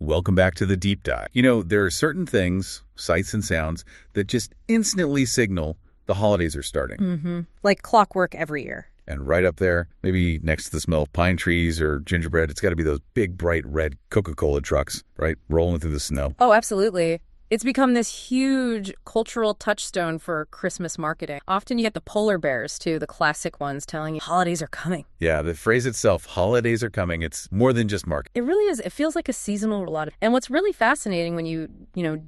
Welcome back to the deep dive. You know, there are certain things, sights and sounds, that just instantly signal the holidays are starting. Mm-hmm. Like clockwork every year. And right up there, maybe next to the smell of pine trees or gingerbread, it's got to be those big, bright red Coca-Cola trucks, right? Rolling through the snow. Oh, absolutely. It's become this huge cultural touchstone for Christmas marketing. Often you get the polar bears, too, the classic ones telling you holidays are coming. Yeah, the phrase itself, holidays are coming, it's more than just marketing. It really is. It feels like a seasonal lot. And what's really fascinating when you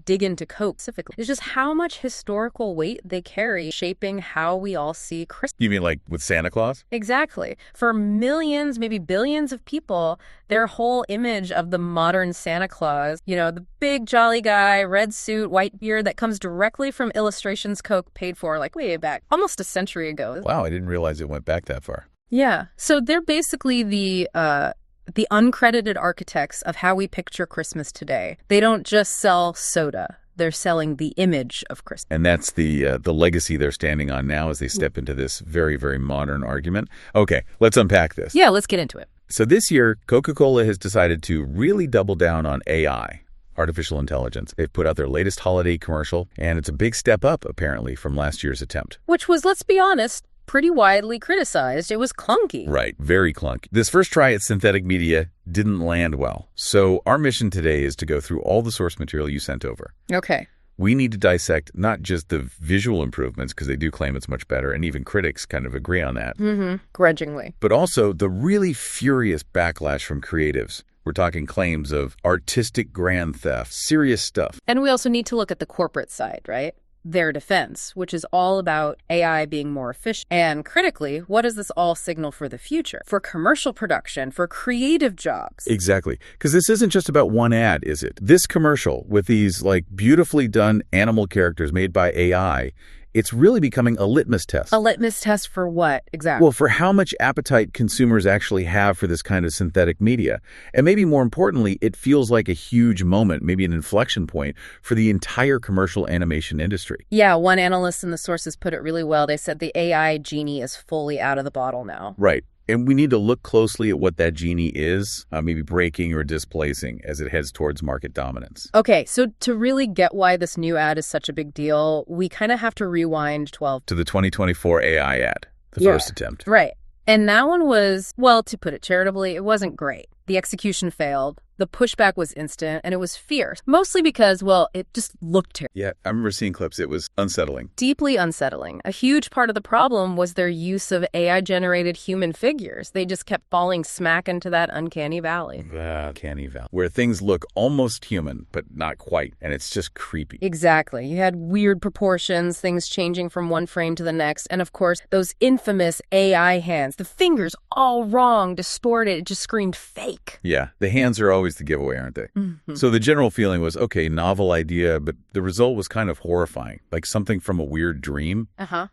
dig into Coke specifically is just how much historical weight they carry shaping how we all see Christmas. You mean like with Santa Claus? Exactly. For millions, maybe billions of people, their whole image of the modern Santa Claus, the big jolly guy, red suit, white beard, that comes directly from illustrations Coke paid for like way back, almost a century ago. Wow, I didn't realize it went back that far. Yeah. So they're basically the uncredited architects of how we picture Christmas today. They don't just sell soda. They're selling the image of Christmas. And that's the legacy they're standing on now as they step into this very, very modern argument. Okay, let's unpack this. Yeah, let's get into it. So this year, Coca-Cola has decided to really double down on AI, artificial intelligence. They've put out their latest holiday commercial, and it's a big step up, apparently, from last year's attempt. Which was, let's be honest, pretty widely criticized. It was clunky. Right, very clunky. This first try at synthetic media didn't land well. So our mission today is to go through all the source material you sent over. Okay. We need to dissect not just the visual improvements, because they do claim it's much better, and even critics kind of agree on that. Mm-hmm. Grudgingly. But also the really furious backlash from creatives. We're talking claims of artistic grand theft, serious stuff. And we also need to look at the corporate side, right? Their defense, which is all about AI being more efficient. And critically, what does this all signal for the future? For commercial production, for creative jobs? Exactly. Because this isn't just about one ad, is it? This commercial with these beautifully done animal characters made by AI, it's really becoming a litmus test. A litmus test for what, exactly? Well, for how much appetite consumers actually have for this kind of synthetic media. And maybe more importantly, it feels like a huge moment, maybe an inflection point for the entire commercial animation industry. Yeah, one analyst in the sources put it really well. They said the AI genie is fully out of the bottle now. Right. And we need to look closely at what that genie is, maybe breaking or displacing as it heads towards market dominance. Okay, so to really get why this new ad is such a big deal, we kind of have to rewind 12 to the 2024 AI ad, the first attempt. Right. And that one was, well, to put it charitably, it wasn't great. The execution failed. The pushback was instant, and it was fierce. Mostly because, well, it just looked terrible. Yeah, I remember seeing clips. It was unsettling. Deeply unsettling. A huge part of the problem was their use of AI-generated human figures. They just kept falling smack into that uncanny valley. Uncanny valley. Where things look almost human, but not quite, and it's just creepy. Exactly. You had weird proportions, things changing from one frame to the next, and of course, those infamous AI hands. The fingers all wrong, distorted. It just screamed fake. Yeah, the hands are always the giveaway, aren't they? Mm-hmm. So the general feeling was, okay, novel idea, but the result was kind of horrifying, like something from a weird dream.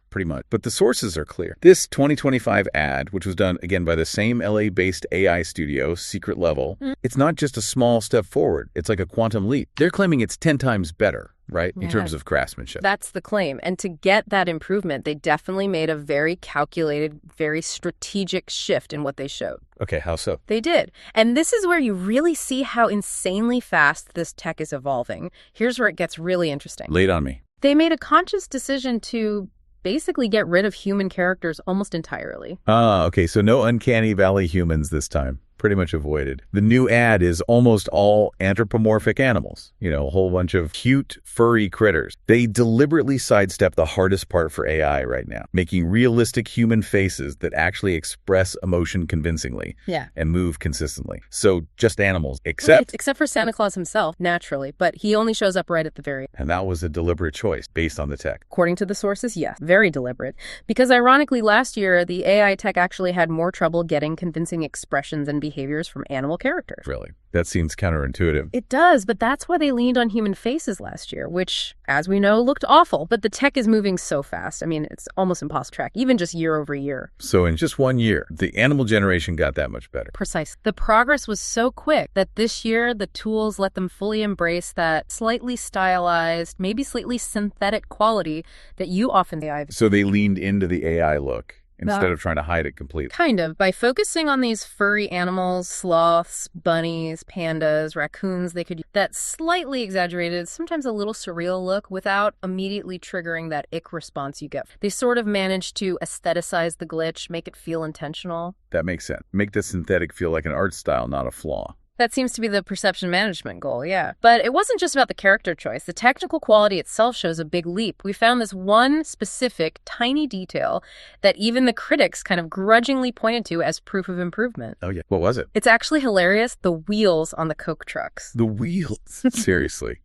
Pretty much. But the sources are clear. This 2025 ad, which was done, again, by the same LA-based AI studio, Secret Level, it's not just a small step forward. It's like a quantum leap. They're claiming it's 10 times better, right, in terms of craftsmanship. That's the claim. And to get that improvement, they definitely made a very calculated, very strategic shift in what they showed. Okay, how so? They did. And this is where you really see how insanely fast this tech is evolving. Here's where it gets really interesting. Lay it on me. They made a conscious decision to basically get rid of human characters almost entirely. Okay, so no uncanny valley humans this time. Pretty much avoided. The new ad is almost all anthropomorphic animals, a whole bunch of cute, furry critters. They deliberately sidestep the hardest part for AI right now, making realistic human faces that actually express emotion convincingly and move consistently. So just animals, except for Santa Claus himself, naturally, but he only shows up right at the very end. And that was a deliberate choice based on the tech. According to the sources, yes, very deliberate. Because ironically, last year, the AI tech actually had more trouble getting convincing expressions and behaviors from animal characters. Really? That seems counterintuitive. It does, but that's why they leaned on human faces last year, which, as we know, looked awful. But the tech is moving so fast. I mean, it's almost impossible to track, even just year over year. So in just 1 year, the animal generation got that much better. Precisely. The progress was so quick that this year, the tools let them fully embrace that slightly stylized, maybe slightly synthetic quality that you often see. So they leaned into the AI look instead of trying to hide it completely. Kind of. By focusing on these furry animals, sloths, bunnies, pandas, raccoons, they could use that slightly exaggerated, sometimes a little surreal look without immediately triggering that ick response you get. They sort of managed to aestheticize the glitch, make it feel intentional. That makes sense. Make the synthetic feel like an art style, not a flaw. That seems to be the perception management goal, yeah. But it wasn't just about the character choice. The technical quality itself shows a big leap. We found this one specific, tiny detail that even the critics kind of grudgingly pointed to as proof of improvement. Oh, yeah. What was it? It's actually hilarious, the wheels on the Coke trucks. The wheels? Seriously.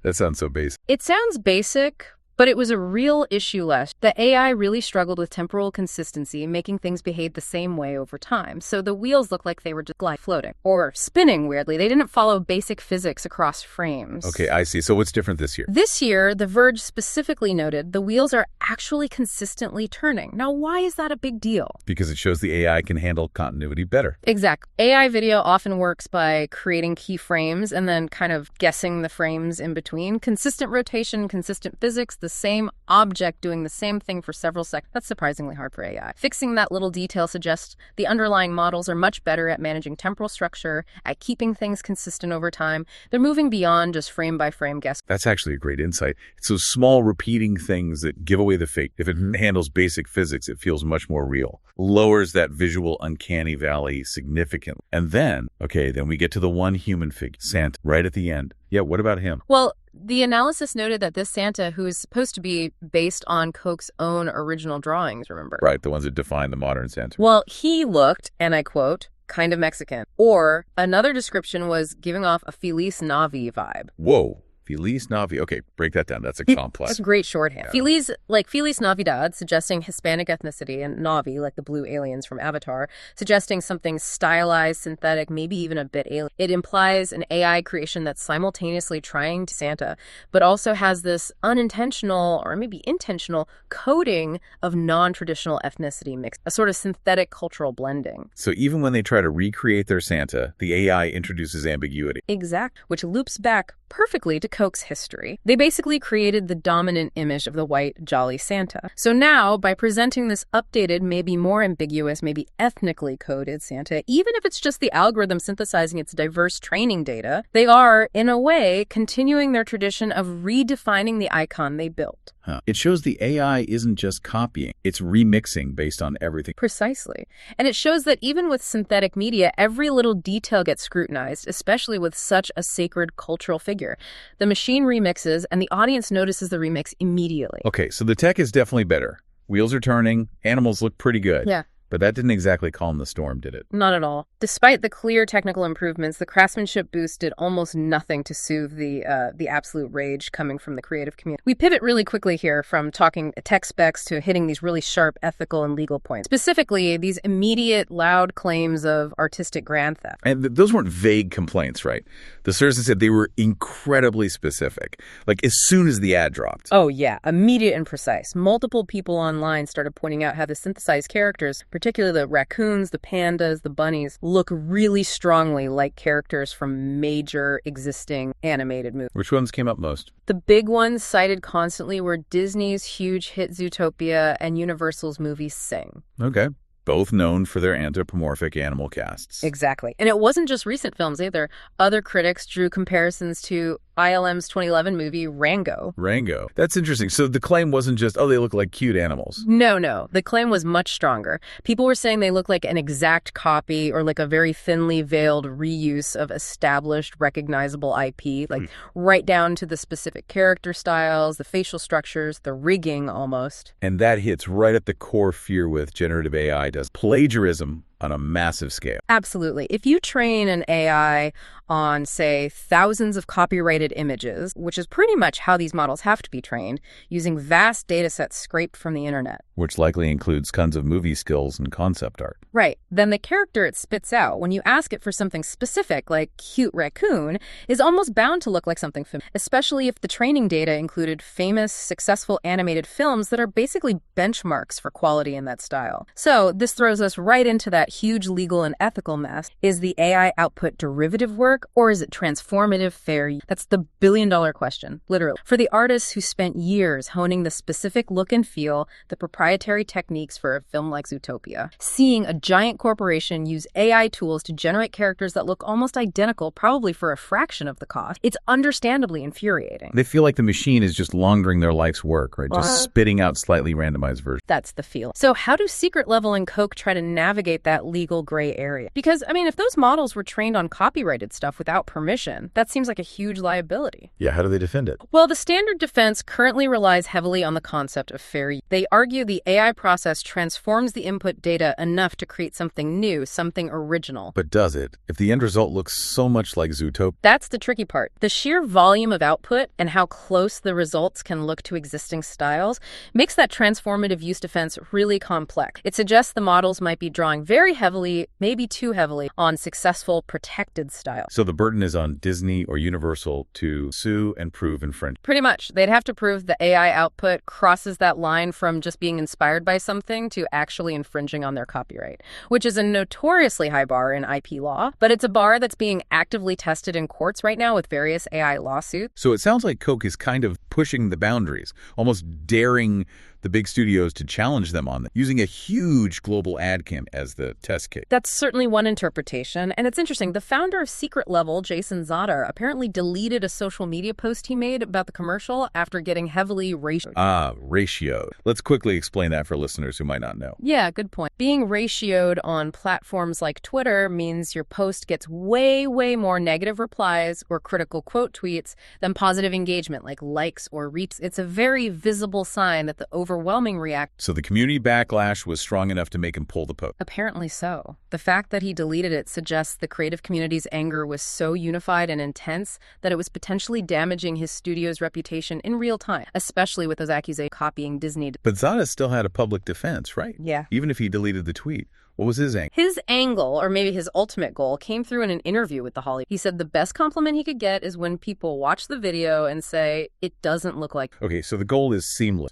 That sounds so basic. It sounds basic, but it was a real issue last. The AI really struggled with temporal consistency, making things behave the same way over time. So the wheels looked like they were just floating or spinning weirdly. They didn't follow basic physics across frames. Okay, I see. So what's different this year? This year, The Verge specifically noted the wheels are actually consistently turning. Now, why is that a big deal? Because it shows the AI can handle continuity better. Exactly. AI video often works by creating key frames and then kind of guessing the frames in between. Consistent rotation, consistent physics, the same object doing the same thing for several seconds. That's surprisingly hard for AI. Fixing that little detail suggests the underlying models are much better at managing temporal structure, at keeping things consistent over time. They're moving beyond just frame-by-frame guess. That's actually a great insight. It's those small repeating things that give away the fake. If it handles basic physics, it feels much more real. Lowers that visual uncanny valley significantly. And then we get to the one human figure, Santa, right at the end. Yeah, what about him? Well, the analysis noted that this Santa, who is supposed to be based on Coke's own original drawings, remember? Right, the ones that define the modern Santa. Well, he looked, and I quote, kind of Mexican. Or another description was giving off a Feliz Navi vibe. Whoa. Feliz Navi. Okay, break that down. That's a complex. That's great shorthand. Yeah. Feliz Navidad, suggesting Hispanic ethnicity, and Navi, like the blue aliens from Avatar, suggesting something stylized, synthetic, maybe even a bit alien. It implies an AI creation that's simultaneously trying to Santa, but also has this unintentional or maybe intentional coding of non-traditional ethnicity mix, a sort of synthetic cultural blending. So even when they try to recreate their Santa, the AI introduces ambiguity. Exact, which loops back perfectly to Coke's history. They basically created the dominant image of the white, jolly Santa. So now, by presenting this updated, maybe more ambiguous, maybe ethnically coded Santa, even if it's just the algorithm synthesizing its diverse training data, they are, in a way, continuing their tradition of redefining the icon they built. It shows the AI isn't just copying, it's remixing based on everything. Precisely. And it shows that even with synthetic media, every little detail gets scrutinized, especially with such a sacred cultural figure. The machine remixes, and the audience notices the remix immediately. Okay, so the tech is definitely better. Wheels are turning, animals look pretty good. Yeah. But that didn't exactly calm the storm, did it? Not at all. Despite the clear technical improvements, the craftsmanship boost did almost nothing to soothe the absolute rage coming from the creative community. We pivot really quickly here from talking tech specs to hitting these really sharp ethical and legal points. Specifically, these immediate, loud claims of artistic grand theft. And those weren't vague complaints, right? The citizen said they were incredibly specific, like as soon as the ad dropped. Oh, yeah. Immediate and precise. Multiple people online started pointing out how the synthesized characters, particularly the raccoons, the pandas, the bunnies, look really strongly like characters from major existing animated movies. Which ones came up most? The big ones cited constantly were Disney's huge hit Zootopia and Universal's movie Sing. Okay. Both known for their anthropomorphic animal casts. Exactly. And it wasn't just recent films either. Other critics drew comparisons to ILM's 2011 movie Rango. Rango. That's interesting. So the claim wasn't just, oh, they look like cute animals. No. The claim was much stronger. People were saying they look like an exact copy or like a very thinly veiled reuse of established, recognizable IP, like right down to the specific character styles, the facial structures, the rigging almost. And that hits right at the core fear with generative AI does. Plagiarism on a massive scale. Absolutely. If you train an AI on, say, thousands of copyrighted images, which is pretty much how these models have to be trained, using vast data sets scraped from the internet. Which likely includes tons of movie skills and concept art. Right. Then the character it spits out, when you ask it for something specific, like cute raccoon, is almost bound to look like something familiar, especially if the training data included famous, successful animated films that are basically benchmarks for quality in that style. So this throws us right into that that huge legal and ethical mess. Is the AI output derivative work, or is it transformative fair? That's the billion-dollar question, literally. For the artists who spent years honing the specific look and feel, the proprietary techniques for a film like Zootopia, seeing a giant corporation use AI tools to generate characters that look almost identical, probably for a fraction of the cost, it's understandably infuriating. They feel like the machine is just laundering their life's work, right? Just spitting out slightly randomized versions. That's the feel. So how do Secret Level and Coke try to navigate that legal gray area? Because, I mean, if those models were trained on copyrighted stuff without permission, that seems like a huge liability. Yeah, how do they defend it? Well, the standard defense currently relies heavily on the concept of fair use. They argue the AI process transforms the input data enough to create something new, something original. But does it? If the end result looks so much like Zootopia? That's the tricky part. The sheer volume of output and how close the results can look to existing styles makes that transformative use defense really complex. It suggests the models might be drawing very heavily, maybe too heavily, on successful protected styles. So the burden is on Disney or Universal to sue and prove infringement. Pretty much. They'd have to prove the AI output crosses that line from just being inspired by something to actually infringing on their copyright, which is a notoriously high bar in IP law, but it's a bar that's being actively tested in courts right now with various AI lawsuits. So it sounds like Coke is kind of pushing the boundaries, almost daring the big studios to challenge them on them, using a huge global ad campaign as the test case. That's certainly one interpretation. And it's interesting. The founder of Secret Level, Jason Zadar, apparently deleted a social media post he made about the commercial after getting heavily ratioed. Ratioed. Let's quickly explain that for listeners who might not know. Yeah, good point. Being ratioed on platforms like Twitter means your post gets way, way more negative replies or critical quote tweets than positive engagement like likes or retweets. It's a very visible sign that the overwhelming reaction. So the community backlash was strong enough to make him pull the post. Apparently so. The fact that he deleted it suggests the creative community's anger was so unified and intense that it was potentially damaging his studio's reputation in real time, especially with those accusations copying Disney. But Zada still had a public defense, right? Yeah. Even if he deleted the tweet. What was his angle? His angle, or maybe his ultimate goal, came through in an interview with The Hollywood. He said the best compliment he could get is when people watch the video and say, it doesn't look like... Okay, so the goal is seamless.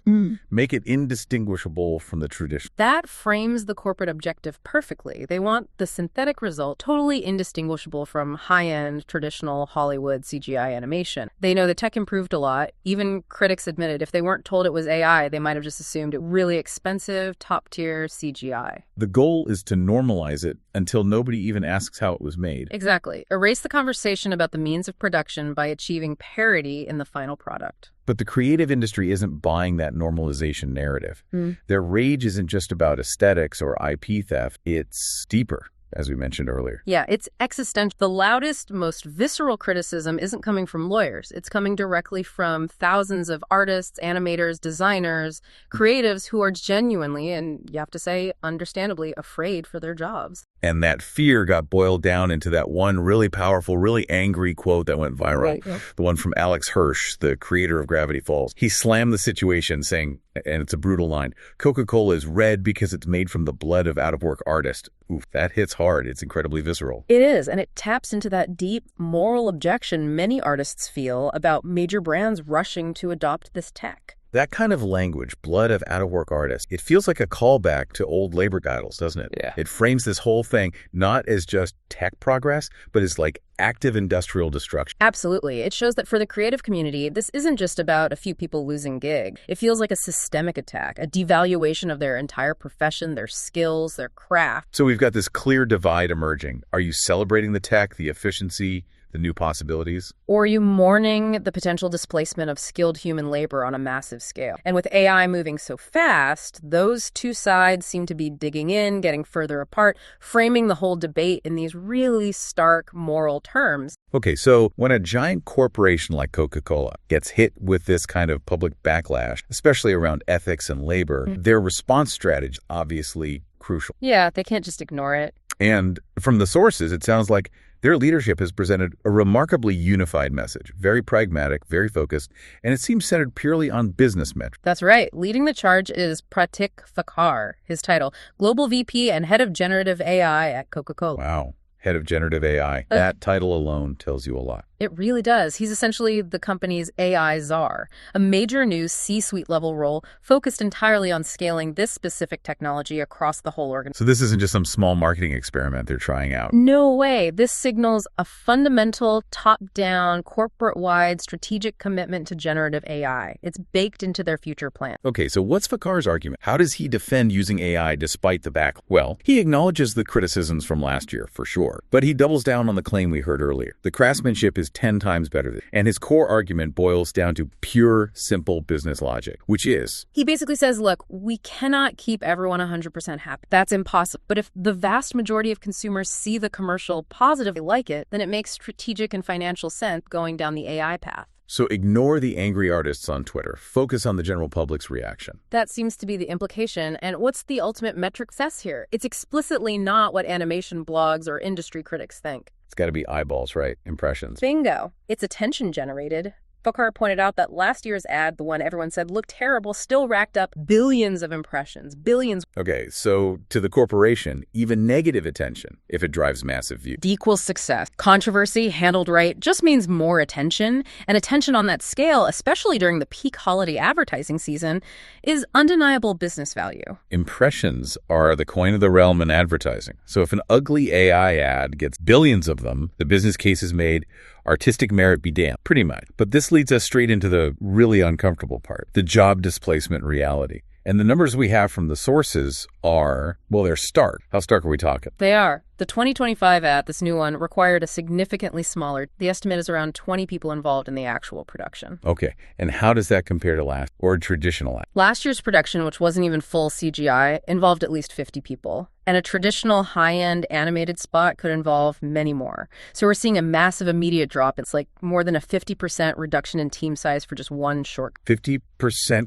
Make it indistinguishable from the tradition. That frames the corporate objective perfectly. They want the synthetic result totally indistinguishable from high-end, traditional Hollywood CGI animation. They know the tech improved a lot. Even critics admitted if they weren't told it was AI, they might have just assumed it really expensive, top-tier CGI. The goal is to normalize it until nobody even asks how it was made. Exactly. Erase the conversation about the means of production by achieving parity in the final product. But the creative industry isn't buying that normalization narrative. Their rage isn't just about aesthetics or IP theft. It's deeper, as we mentioned earlier. Yeah, it's existential. The loudest, most visceral criticism isn't coming from lawyers. It's coming directly from thousands of artists, animators, designers, creatives who are genuinely, and you have to say, understandably, afraid for their jobs. And that fear got boiled down into that one really powerful, really angry quote that went viral. Right, yeah. The one from Alex Hirsch, the creator of Gravity Falls. He slammed the situation saying, and it's a brutal line, Coca-Cola is red because it's made from the blood of out-of-work artists. Oof, that hits hard. It's incredibly visceral. It is, and it taps into that deep moral objection many artists feel about major brands rushing to adopt this tech. That kind of language, blood of out-of-work artists, it feels like a callback to old labor titles, doesn't it? Yeah. It frames this whole thing not as just tech progress, but as like active industrial destruction. Absolutely. It shows that for the creative community, this isn't just about a few people losing gigs. It feels like a systemic attack, a devaluation of their entire profession, their skills, their craft. So we've got this clear divide emerging. Are you celebrating the tech, the efficiency, the new possibilities? Or are you mourning the potential displacement of skilled human labor on a massive scale? And with AI moving so fast, those two sides seem to be digging in, getting further apart, framing the whole debate in these really stark moral terms. Okay, so when a giant corporation like Coca-Cola gets hit with this kind of public backlash, especially around ethics and labor, their response strategy is obviously crucial. Yeah, they can't just ignore it. And from the sources, it sounds like their leadership has presented a remarkably unified message, very pragmatic, very focused, and it seems centered purely on business metrics. That's right. Leading the charge is Pratik Thakur, his title, Global VP and Head of Generative AI at Coca-Cola. Wow. Head of Generative AI. That title alone tells you a lot. It really does. He's essentially the company's AI czar, a major new C-suite level role focused entirely on scaling this specific technology across the whole organization. So this isn't just some small marketing experiment they're trying out. No way. This signals a fundamental, top-down, corporate-wide strategic commitment to generative AI. It's baked into their future plan. Okay, so what's Fakar's argument? How does he defend using AI despite the backlash? Well, he acknowledges the criticisms from last year, for sure, but he doubles down on the claim we heard earlier. The craftsmanship is 10 times better, and his core argument boils down to pure, simple business logic, which is... He basically says, look, we cannot keep everyone 100% happy. That's impossible. But if the vast majority of consumers see the commercial positively like it, then it makes strategic and financial sense going down the AI path. So ignore the angry artists on Twitter. Focus on the general public's reaction. That seems to be the implication. And what's the ultimate metric success here? It's explicitly not what animation blogs or industry critics think. It's got to be eyeballs, right? Impressions. Bingo. It's attention generated. Fakar pointed out that last year's ad, the one everyone said looked terrible, still racked up billions of impressions. Billions. Okay, so to the corporation, even negative attention, if it drives massive views, equals success. Controversy, handled right, just means more attention. And attention on that scale, especially during the peak holiday advertising season, is undeniable business value. Impressions are the coin of the realm in advertising. So if an ugly AI ad gets billions of them, the business case is made. Artistic merit be damned, pretty much. But this leads us straight into the really uncomfortable part, the job displacement reality. And the numbers we have from the sources are, well, they're stark. How stark are we talking? They are. The 2025 ad, this new one, required a significantly smaller. The estimate is around 20 people involved in the actual production. Okay. And how does that compare to last or traditional ad? Last year's production, which wasn't even full CGI, involved at least 50 people. And a traditional high-end animated spot could involve many more. So we're seeing a massive immediate drop. It's like more than a 50% reduction in team size for just one short. 50%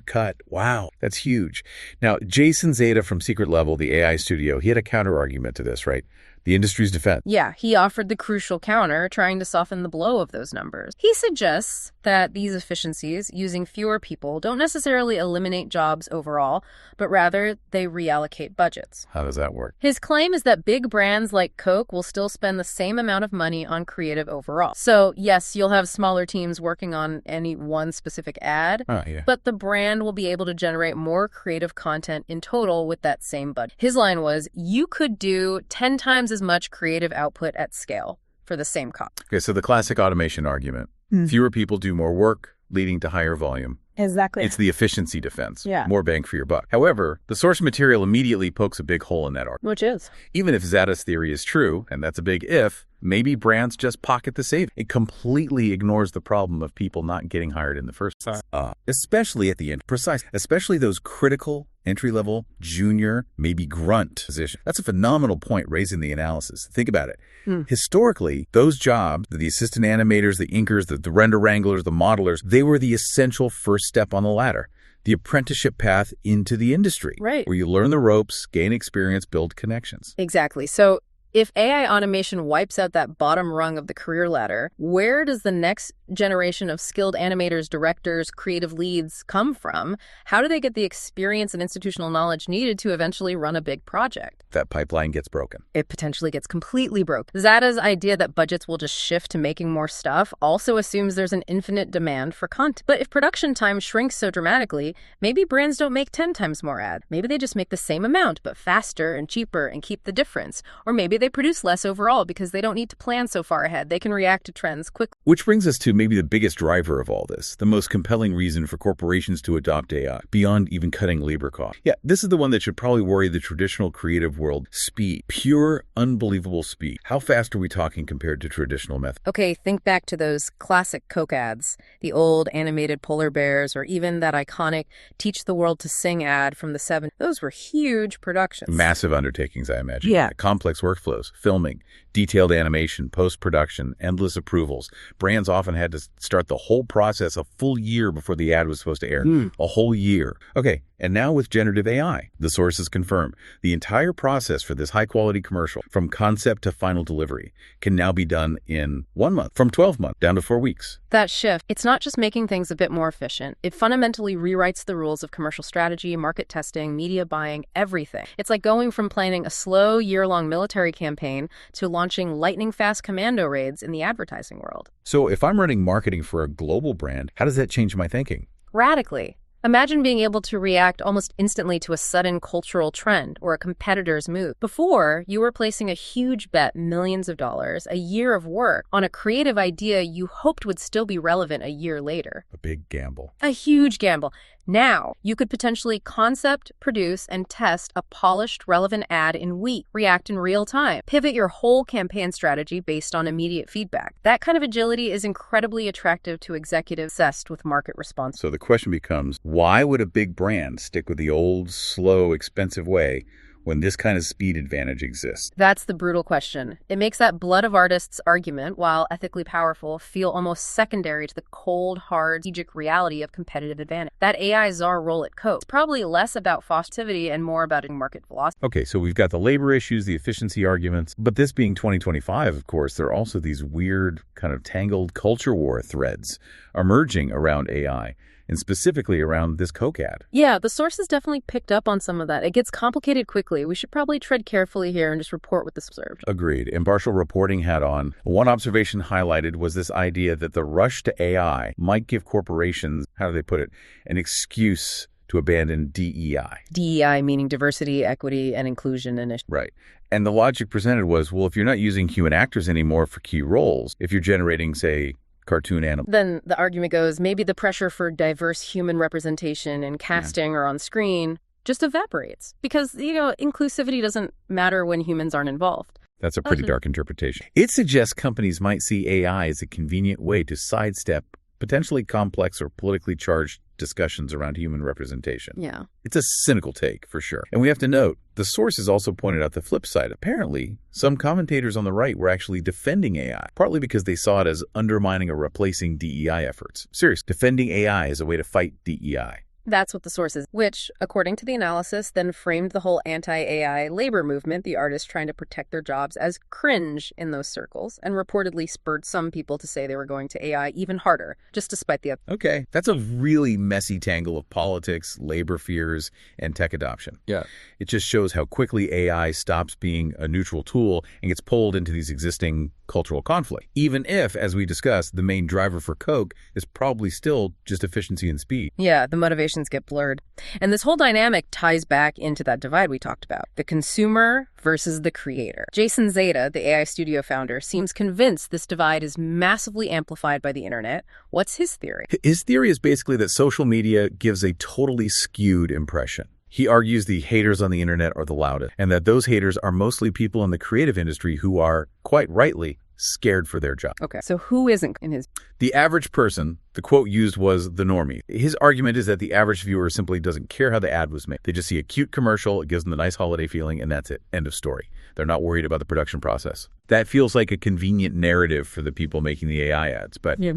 cut. Wow. That's huge. Now, Jason Zeta from Secret Level, the AI studio, he had a counter-argument to this, right? The industry's defense. Yeah, he offered the crucial counter, trying to soften the blow of those numbers. He suggests that these efficiencies, using fewer people, don't necessarily eliminate jobs overall, but rather they reallocate budgets. How does that work? His claim is that big brands like Coke will still spend the same amount of money on creative overall. So, yes, you'll have smaller teams working on any one specific ad, but the brand will be able to generate more creative content in total with that same budget. His line was, you could do 10 times as much creative output at scale for the same cost. Okay, so the classic automation argument. Fewer people do more work, leading to higher volume. Exactly. It's the efficiency defense. Yeah. More bang for your buck. However, the source material immediately pokes a big hole in that argument. Which is? Even if Zeta's theory is true, and that's a big if, maybe brands just pocket the savings. It completely ignores the problem of people not getting hired in the first place. Especially at the end. Precise. Especially those critical, entry-level, junior, maybe grunt positions. That's a phenomenal point raising the analysis. Think about it. Historically, those jobs, the assistant animators, the inkers, the render wranglers, the modelers, they were the essential first step on the ladder. The apprenticeship path into the industry. Right. Where you learn the ropes, gain experience, build connections. Exactly. So if AI automation wipes out that bottom rung of the career ladder, where does the next generation of skilled animators, directors, creative leads come from? How do they get the experience and institutional knowledge needed to eventually run a big project? That pipeline gets broken. It potentially gets completely broken. Zeta's idea that budgets will just shift to making more stuff also assumes there's an infinite demand for content. But if production time shrinks so dramatically, maybe brands don't make 10 times more ad. Maybe they just make the same amount, but faster and cheaper and keep the difference. Or maybe they produce less overall because they don't need to plan so far ahead. They can react to trends quickly. Which brings us to maybe the biggest driver of all this, the most compelling reason for corporations to adopt AI, beyond even cutting labor costs. Yeah, this is the one that should probably worry the traditional creative world. Speed. Pure, unbelievable speed. How fast are we talking compared to traditional methods? Okay, think back to those classic Coke ads, the old animated polar bears, or even that iconic Teach the World to Sing ad from the 70s. Those were huge productions. Massive undertakings, I imagine. Yeah. Complex workflows, filming, detailed animation, post-production, endless approvals. Brands often had to start the whole process a full year before the ad was supposed to air. A whole year. Okay, And now with generative AI, the sources confirm the entire process for this high-quality commercial, from concept to final delivery, can now be done in 1 month, from 12 months down to 4 weeks. That shift, it's not just making things a bit more efficient. It fundamentally rewrites the rules of commercial strategy, market testing, media buying, everything. It's like going from planning a slow, year-long military campaign to launching lightning-fast commando raids in the advertising world. So if I'm running marketing for a global brand, how does that change my thinking? Radically. Imagine being able to react almost instantly to a sudden cultural trend or a competitor's move. Before, you were placing a huge bet, millions of dollars, a year of work, on a creative idea you hoped would still be relevant a year later. A big gamble. A huge gamble. Now, you could potentially concept, produce, and test a polished, relevant ad in weeks, react in real time, pivot your whole campaign strategy based on immediate feedback. That kind of agility is incredibly attractive to executives obsessed with market response. So the question becomes, why would a big brand stick with the old, slow, expensive way when this kind of speed advantage exists? That's the brutal question. It makes that blood of artists argument, while ethically powerful, feel almost secondary to the cold, hard, strategic reality of competitive advantage. That AI czar role at Coke is probably less about festivity and more about market velocity. Okay, so we've got the labor issues, the efficiency arguments, but this being 2025, of course, there are also these weird kind of tangled culture war threads emerging around AI. And specifically around this Coke ad. Yeah, the sources definitely picked up on some of that. It gets complicated quickly. We should probably tread carefully here and just report what this observed. Agreed. Impartial reporting hat on. One observation highlighted was this idea that the rush to AI might give corporations, how do they put it, an excuse to abandon DEI. DEI meaning diversity, equity, and inclusion initiatives. Right. And the logic presented was, well, if you're not using human actors anymore for key roles, if you're generating, say, cartoon animal. Then the argument goes, maybe the pressure for diverse human representation in casting or on screen just evaporates. Because, inclusivity doesn't matter when humans aren't involved. That's a pretty dark interpretation. It suggests companies might see AI as a convenient way to sidestep potentially complex or politically charged discussions around human representation. Yeah. It's a cynical take, for sure. And we have to note, the sources also pointed out the flip side. Apparently, some commentators on the right were actually defending AI, partly because they saw it as undermining or replacing DEI efforts. Seriously, defending AI as a way to fight DEI. That's what the source is, which, according to the analysis, then framed the whole anti-AI labor movement, the artists trying to protect their jobs, as cringe in those circles, and reportedly spurred some people to say they were going to AI even harder, just despite the... Okay, that's a really messy tangle of politics, labor fears, and tech adoption. Yeah. It just shows how quickly AI stops being a neutral tool and gets pulled into these existing cultural conflict. Even if, as we discussed, the main driver for Coke is probably still just efficiency and speed. Yeah, the motivations get blurred. And this whole dynamic ties back into that divide we talked about, the consumer versus the creator. Jason Zeta, the AI studio founder, seems convinced this divide is massively amplified by the internet. What's his theory? His theory is basically that social media gives a totally skewed impression. He argues the haters on the internet are the loudest, and that those haters are mostly people in the creative industry who are, quite rightly, scared for their job. Okay, so who isn't in his... The average person, the quote used was the normie. His argument is that the average viewer simply doesn't care how the ad was made. They just see a cute commercial, it gives them the nice holiday feeling, and that's it. End of story. They're not worried about the production process. That feels like a convenient narrative for the people making the AI ads, but... Yeah.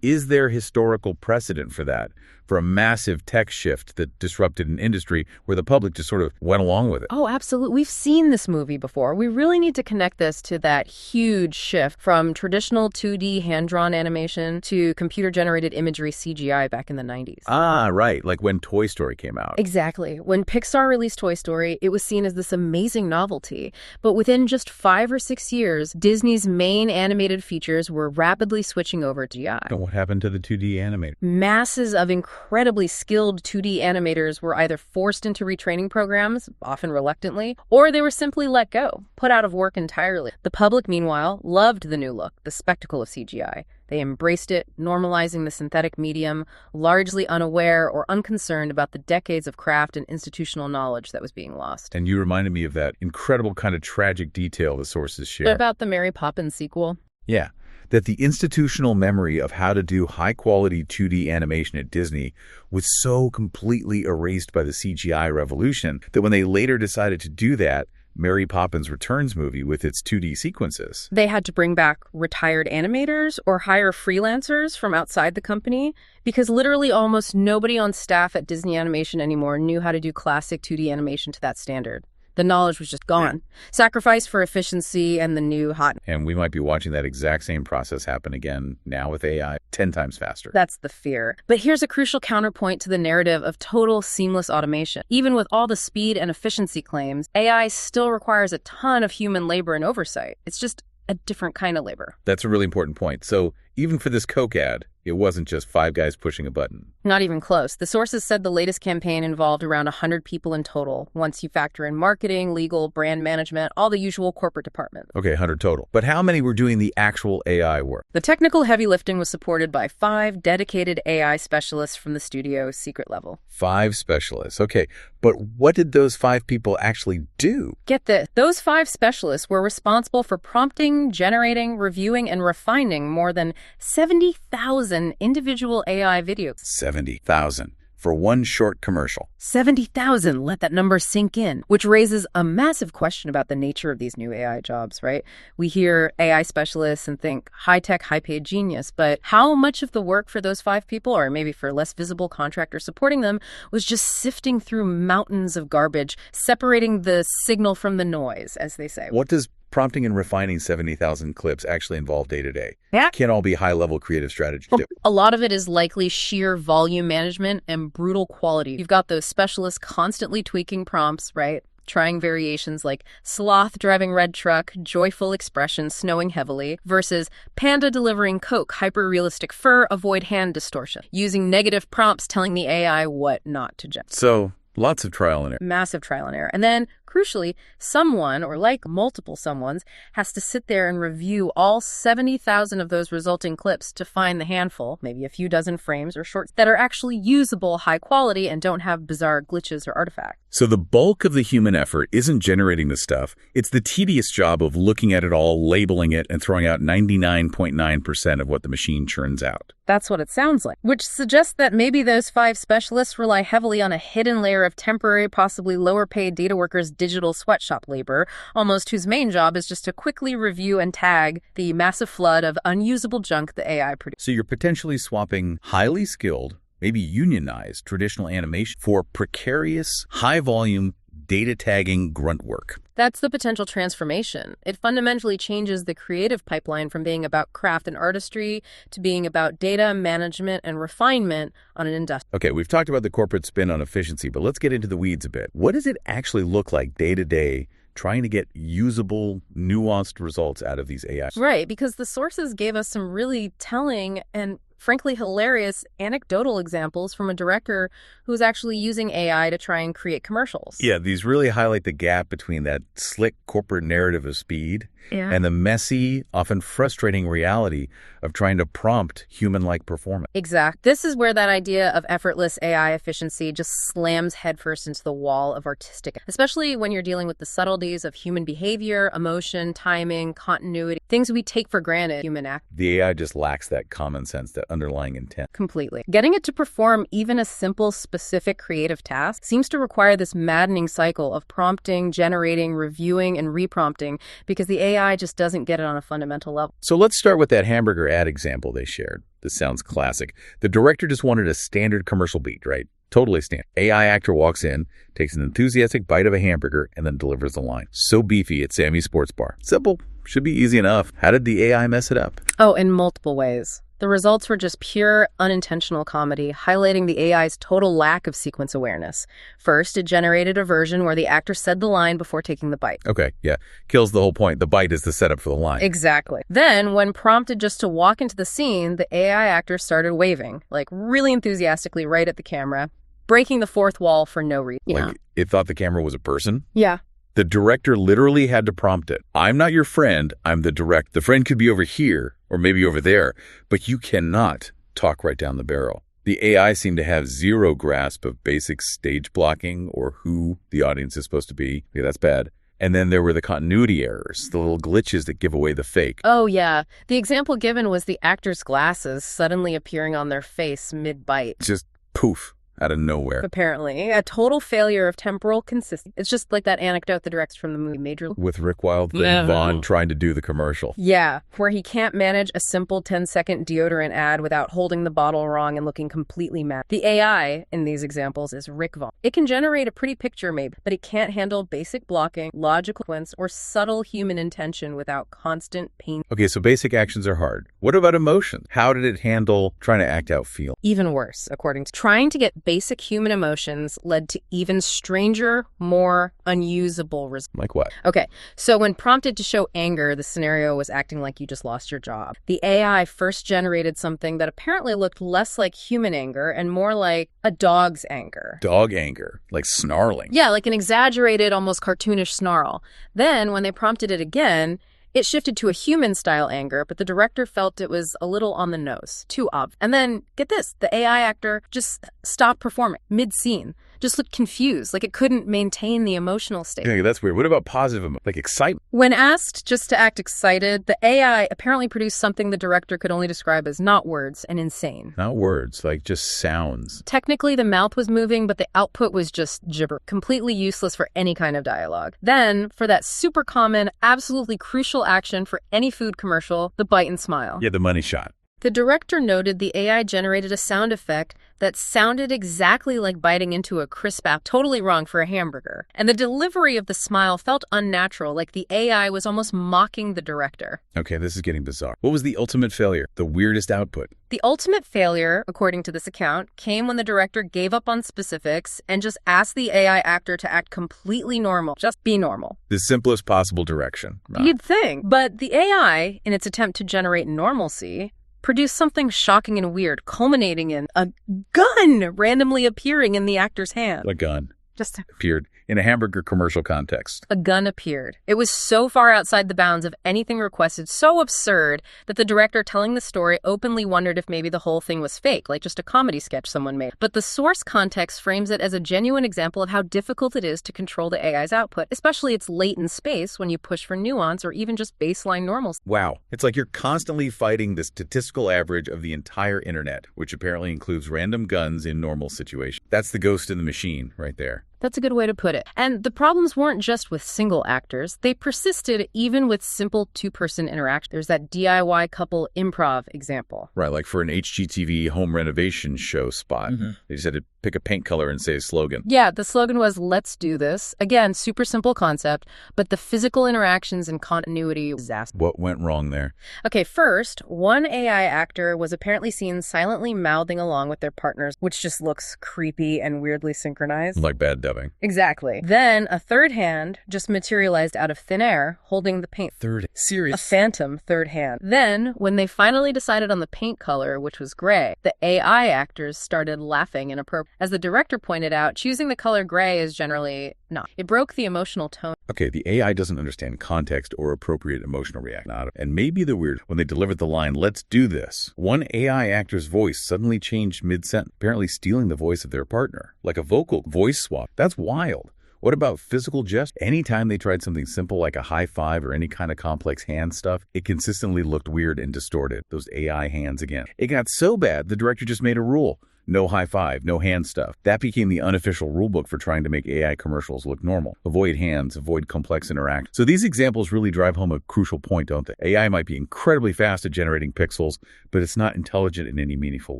Is there historical precedent for that, for a massive tech shift that disrupted an industry where the public just sort of went along with it? Oh, absolutely. We've seen this movie before. We really need to connect this to that huge shift from traditional 2D hand-drawn animation to computer-generated imagery CGI back in the 90s. Ah, right. Like when Toy Story came out. Exactly. When Pixar released Toy Story, it was seen as this amazing novelty. But within just 5 or 6 years, Disney's main animated features were rapidly switching over to CGI. What happened to the 2D animator? Masses of incredibly skilled 2D animators were either forced into retraining programs, often reluctantly, or they were simply let go, put out of work entirely. The public, meanwhile, loved the new look, the spectacle of CGI. They embraced it, normalizing the synthetic medium, largely unaware or unconcerned about the decades of craft and institutional knowledge that was being lost. And you reminded me of that incredible kind of tragic detail the sources share. About the Mary Poppins sequel? Yeah. That the institutional memory of how to do high-quality 2D animation at Disney was so completely erased by the CGI revolution that when they later decided to do that, Mary Poppins Returns movie with its 2D sequences. They had to bring back retired animators or hire freelancers from outside the company because literally almost nobody on staff at Disney Animation anymore knew how to do classic 2D animation to that standard. The knowledge was just gone. Sacrificed for efficiency and the new hot. And we might be watching that exact same process happen again now with AI 10 times faster. That's the fear. But here's a crucial counterpoint to the narrative of total seamless automation. Even with all the speed and efficiency claims, AI still requires a ton of human labor and oversight. It's just a different kind of labor. That's a really important point. So even for this Coke ad, it wasn't just 5 guys pushing a button. Not even close. The sources said the latest campaign involved around 100 people in total, once you factor in marketing, legal, brand management, all the usual corporate departments. Okay, 100 total. But how many were doing the actual AI work? The technical heavy lifting was supported by 5 dedicated AI specialists from the studio's secret level. 5 specialists. Okay, but what did those 5 people actually do? Get this. Those 5 specialists were responsible for prompting, generating, reviewing, and refining more than 70,000 individual AI videos. 70,000 for one short commercial. 70,000, let that number sink in, which raises a massive question about the nature of these new AI jobs, right? We hear AI specialists and think high-tech, high-paid genius, but how much of the work for those 5 people, or maybe for less visible contractors supporting them, was just sifting through mountains of garbage, separating the signal from the noise, as they say? What does prompting and refining 70,000 clips actually involve day to day? Yeah. Can't all be high-level creative strategy too. A lot of it is likely sheer volume management and brutal quality. You've got those specialists constantly tweaking prompts, right? Trying variations like sloth driving red truck, joyful expression, snowing heavily, versus panda delivering Coke, hyper-realistic fur, avoid hand distortion. Using negative prompts telling the AI what not to generate. So lots of trial and error. Massive trial and error. And then, crucially, someone, or like multiple someones, has to sit there and review all 70,000 of those resulting clips to find the handful, maybe a few dozen frames or shorts, that are actually usable, high quality, and don't have bizarre glitches or artifacts. So the bulk of the human effort isn't generating the stuff. It's the tedious job of looking at it all, labeling it, and throwing out 99.9% of what the machine churns out. That's what it sounds like, which suggests that maybe those 5 specialists rely heavily on a hidden layer of temporary, possibly lower-paid data workers' digital sweatshop labor, almost whose main job is just to quickly review and tag the massive flood of unusable junk the AI produces. So you're potentially swapping highly skilled, maybe unionized traditional animation for precarious, high-volume, data tagging grunt work. That's the potential transformation. It fundamentally changes the creative pipeline from being about craft and artistry to being about data management and refinement on an industry. Okay, we've talked about the corporate spin on efficiency, but let's get into the weeds a bit. What does it actually look like day to day trying to get usable, nuanced results out of these AI? Right, because the sources gave us some really telling and frankly hilarious anecdotal examples from a director who's actually using AI to try and create commercials. Yeah, these really highlight the gap between that slick corporate narrative of speed and the messy, often frustrating reality of trying to prompt human-like performance. Exact. This is where that idea of effortless AI efficiency just slams headfirst into the wall of artistic, especially when you're dealing with the subtleties of human behavior, emotion, timing, continuity, things we take for granted, human act. The AI just lacks that common sense, that underlying intent. Completely. Getting it to perform even a simple, specific creative task seems to require this maddening cycle of prompting, generating, reviewing, and reprompting because the AI just doesn't get it on a fundamental level. So let's start with that hamburger ad example they shared. This sounds classic. The director just wanted a standard commercial beat, right? Totally standard. AI actor walks in, takes an enthusiastic bite of a hamburger, and then delivers the line. So beefy at Sammy's Sports Bar. Simple. Should be easy enough. How did the AI mess it up? Oh, in multiple ways. The results were just pure, unintentional comedy, highlighting the AI's total lack of sequence awareness. First, it generated a version where the actor said the line before taking the bite. Okay, yeah. Kills the whole point. The bite is the setup for the line. Exactly. Then, when prompted just to walk into the scene, the AI actor started waving, like really enthusiastically right at the camera, breaking the fourth wall for no reason. Like it thought the camera was a person? Yeah. The director literally had to prompt it. I'm not your friend, I'm the director. The friend could be over here or maybe over there, but you cannot talk right down the barrel. The AI seemed to have zero grasp of basic stage blocking or who the audience is supposed to be. Yeah, that's bad. And then there were the continuity errors, the little glitches that give away the fake. Oh, yeah. The example given was the actor's glasses suddenly appearing on their face mid-bite. Just poof. out of nowhere. Apparently, a total failure of temporal consistency. It's just like that anecdote the director from the movie Major. With Rick Wilde and Vaughn trying to do the commercial. Yeah, where he can't manage a simple 10-second deodorant ad without holding the bottle wrong and looking completely mad. The AI in these examples is Rick Vaughn. It can generate a pretty picture maybe, but it can't handle basic blocking, logical sequence, or subtle human intention without constant pain. Okay, so basic actions are hard. What about emotion? How did it handle trying to act out feel? Even worse, according to trying to get basic human emotions led to even stranger, more unusable results. Like what? Okay, so when prompted to show anger, the scenario was acting like you just lost your job. The AI first generated something that apparently looked less like human anger and more like a dog's anger. Dog anger, like snarling. Yeah, like an exaggerated, almost cartoonish snarl. Then, when they prompted it again, it shifted to a human-style anger, but the director felt it was a little on the nose, too obvious. And then, get this, the AI actor just stopped performing mid-scene. Just looked confused, like it couldn't maintain the emotional state. Okay, that's weird. What about positive emotion, like excitement? When asked just to act excited, the AI apparently produced something the director could only describe as not words and insane. Not words, like just sounds. Technically, the mouth was moving, but the output was just gibber, completely useless for any kind of dialogue. Then, for that super common, absolutely crucial action for any food commercial, the bite and smile. Yeah, the money shot. The director noted the AI generated a sound effect that sounded exactly like biting into a crisp apple, totally wrong for a hamburger. And the delivery of the smile felt unnatural, like the AI was almost mocking the director. Okay, this is getting bizarre. What was the ultimate failure? The weirdest output? The ultimate failure, according to this account, came when the director gave up on specifics and just asked the AI actor to act completely normal. Just be normal. The simplest possible direction. You'd think. But the AI, in its attempt to generate normalcy, produced something shocking and weird, culminating in a gun randomly appearing in the actor's hand. A gun. Just appeared in a hamburger commercial context. A gun appeared. It was so far outside the bounds of anything requested, so absurd, that the director telling the story openly wondered if maybe the whole thing was fake, like just a comedy sketch someone made. But the source context frames it as a genuine example of how difficult it is to control the AI's output, especially its latent space when you push for nuance or even just baseline normalcy. Wow. It's like you're constantly fighting the statistical average of the entire internet, which apparently includes random guns in normal situations. That's the ghost in the machine right there. That's a good way to put it. And the problems weren't just with single actors. They persisted even with simple two-person interaction. There's that DIY couple improv example. Right, like for an HGTV home renovation show spot. They just had to pick a paint color and say a slogan. Yeah, the slogan was, "Let's do this." Again, super simple concept, but the physical interactions and continuity disaster. What went wrong there? Okay, first, one AI actor was apparently seen silently mouthing along with their partners, which just looks creepy and weirdly synchronized. Like bad dubbing. Exactly. Then a third hand just materialized out of thin air, holding the paint. Serious? A phantom third hand. Then, when they finally decided on the paint color, which was gray, the AI actors started laughing inappropriately. As the director pointed out, choosing the color gray is generally not. It broke the emotional tone. Okay, the AI doesn't understand context or appropriate emotional reaction. And maybe the weird, when they delivered the line, "Let's do this," one AI actor's voice suddenly changed mid-sentence, apparently stealing the voice of their partner. Like a vocal voice swap. That's wild. What about physical gestures? Anytime they tried something simple like a high five or any kind of complex hand stuff, it consistently looked weird and distorted. Those AI hands again. It got so bad, the director just made a rule. No high five, no hand stuff. That became the unofficial rulebook for trying to make AI commercials look normal. Avoid hands, avoid complex interaction. So these examples really drive home a crucial point, don't they? AI might be incredibly fast at generating pixels, but it's not intelligent in any meaningful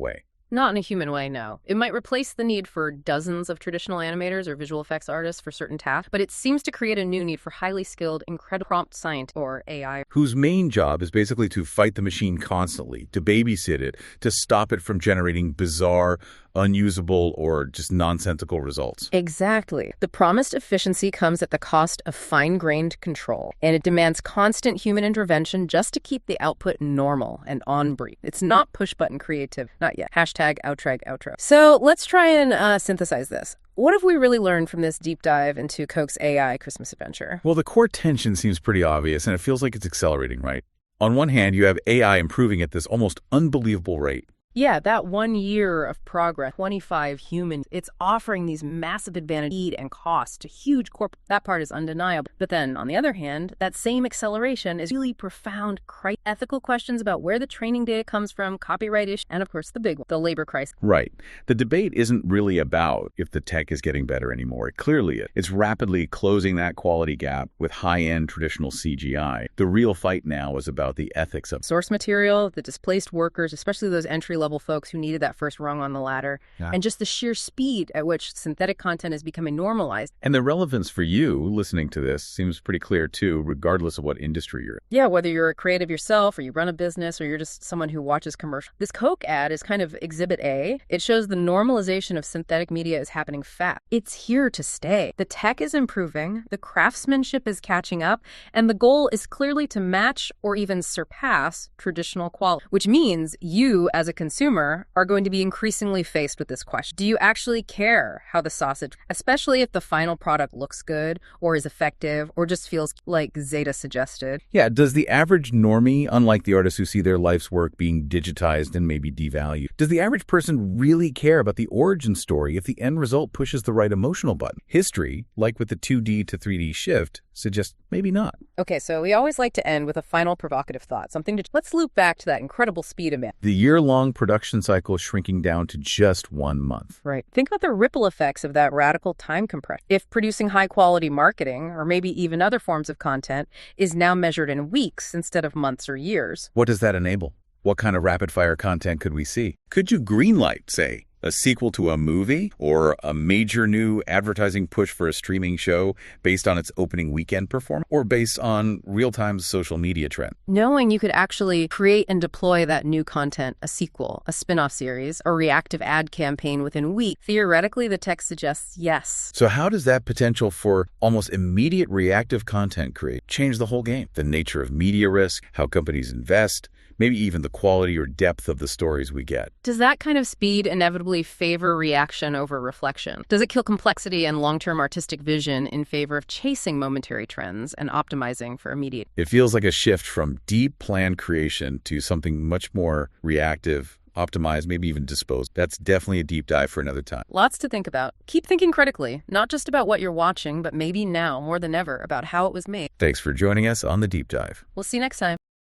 way. Not in a human way, no. It might replace the need for dozens of traditional animators or visual effects artists for certain tasks, but it seems to create a new need for highly skilled, incredible prompt scientists, or AI. Whose main job is basically to fight the machine constantly, to babysit it, to stop it from generating bizarre, unusable, or just nonsensical results. Exactly. The promised efficiency comes at the cost of fine-grained control, and it demands constant human intervention just to keep the output normal and on brief. It's not push-button creative. Not yet. Hashtag outrag outro. So let's try and synthesize this. What have we really learned from this deep dive into Coke's AI Christmas adventure? Well, the core tension seems pretty obvious, and it feels like it's accelerating, right? On one hand, you have AI improving at this almost unbelievable rate. Yeah, that 1 year of progress, 25 humans, it's offering these massive advantage speed and cost to huge corp. That part is undeniable. But then, on the other hand, that same acceleration is really profound ethical questions about where the training data comes from, copyright issues, and of course the big one, the labor crisis. Right. The debate isn't really about if the tech is getting better anymore. It clearly is. It's rapidly closing that quality gap with high-end traditional CGI. The real fight now is about the ethics of Source material, the displaced workers, especially those entry-level folks who needed that first rung on the ladder, and just the sheer speed at which synthetic content is becoming normalized. And the relevance for you listening to this seems pretty clear too, regardless of what industry you're in. Yeah, whether you're a creative yourself or you run a business or you're just someone who watches commercials. This Coke ad is kind of exhibit A. It shows the normalization of synthetic media is happening fast. It's here to stay. The tech is improving, the craftsmanship is catching up, and the goal is clearly to match or even surpass traditional quality, which means you as a consumer are going to be increasingly faced with this question. Do you actually care how the sausage, especially if the final product looks good or is effective or just feels like Zeta suggested? Yeah, does the average normie, unlike the artists who see their life's work being digitized and maybe devalued, does the average person really care about the origin story if the end result pushes the right emotional button? History, like with the 2D to 3D shift, suggests maybe not. Okay, so we always like to end with a final provocative thought, let's loop back to that incredible speed of it. The year-long production cycle shrinking down to just 1 month. Right. Think about the ripple effects of that radical time compression. If producing high-quality marketing, or maybe even other forms of content, is now measured in weeks instead of months or years. What does that enable? What kind of rapid-fire content could we see? Could you greenlight, say, a sequel to a movie or a major new advertising push for a streaming show based on its opening weekend performance or based on real-time social media trend? Knowing you could actually create and deploy that new content, a sequel, a spin-off series, a reactive ad campaign within weeks, theoretically the text suggests yes. So how does that potential for almost immediate reactive content create change the whole game? The nature of media risk, how companies invest, maybe even the quality or depth of the stories we get. Does that kind of speed inevitably favor reaction over reflection? Does it kill complexity and long-term artistic vision in favor of chasing momentary trends and optimizing for immediate? It feels like a shift from deep planned creation to something much more reactive, optimized, maybe even disposed. That's definitely a deep dive for another time. Lots to think about. Keep thinking critically, not just about what you're watching, but maybe now more than ever about how it was made. Thanks for joining us on The Deep Dive. We'll see you next time.